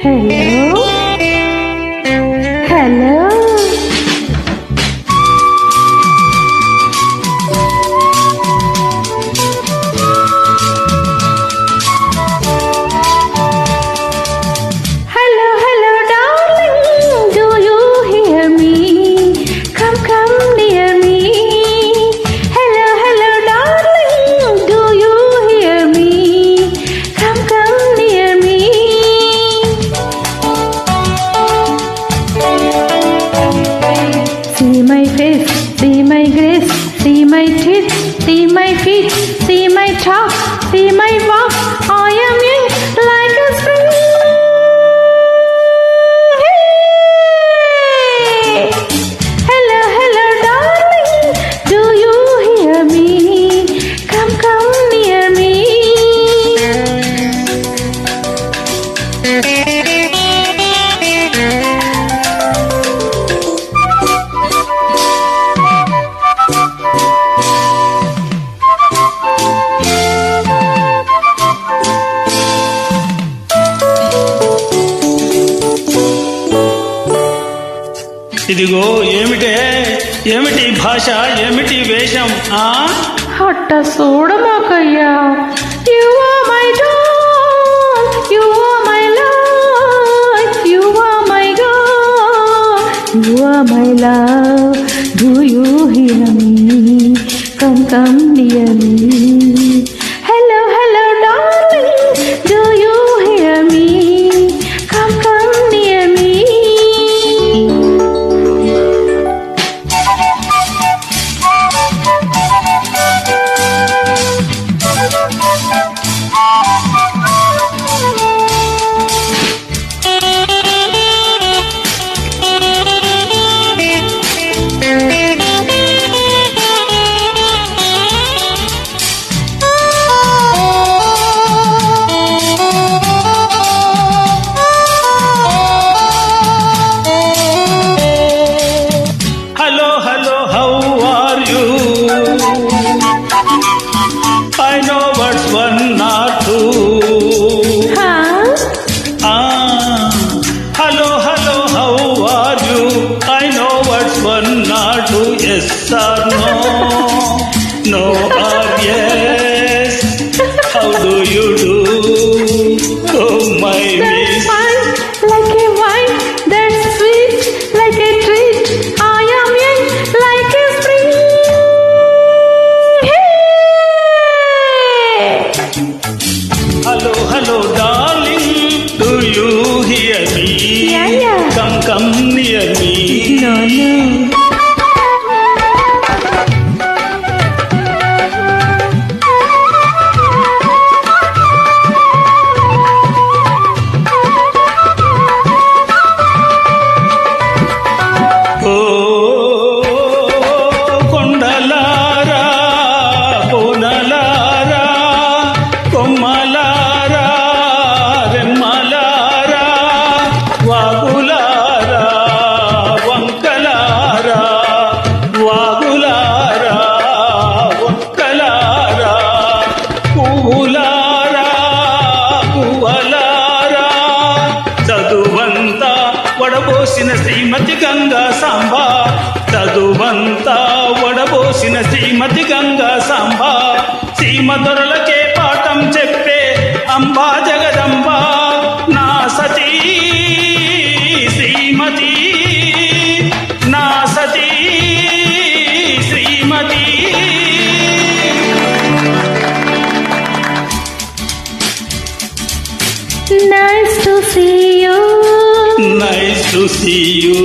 Hello? Hello? Hello, hello, darling. Do you hear me? Come, come near me. Hello, hello, darling. Do you hear me? Come, come near me. See my face, see my grace, see my teeth, see my feet, see my talk, see my walk. I am young like a spring. Hey! Hello, hello, darling. Do you hear me? Come, come near me. ఇదిగో ఏమిటి భాష, ఏమిటి వేషం? హట్ట చూడమాకయ్యా. You are my doll, you are my life, you are my God, you are my love. Do you hear me? Come, come near me. Hello, hello, darling. Do you hear me? Come, come near me. Hello hello, how are you? I know words 1 or 2. Hello hello, how are you? I know words 1 or 2. Yes or no, no or yes. How do you do? Oh my That's miss. fine, like a wine. That's sweet, like a treat. I am young, like a spring. Hey! Hello, hello, darling. Do you hear me? Yeah, yeah. Come, come near me. No, no. ఓ కొండలారా, కోనలారా, కొమ్మలారా, రెమ్మలారా, వాగులారా, వంకలారా, వాగులారా, వంకలారా, పువ్వులారా, పువ్వలారా, చదువంతా వడబోసిన శ్రీమతి గంగా సాంబ. చదువంతా వడబోసిన శ్రీమతి గంగా సాంబ. సీమ దొరలకే పాఠం చెప్పే అంబా జగదంబ. నా సతీ శ్రీమతి, నా సతీ శ్రీమతి. Nice to see you. Nice to see you.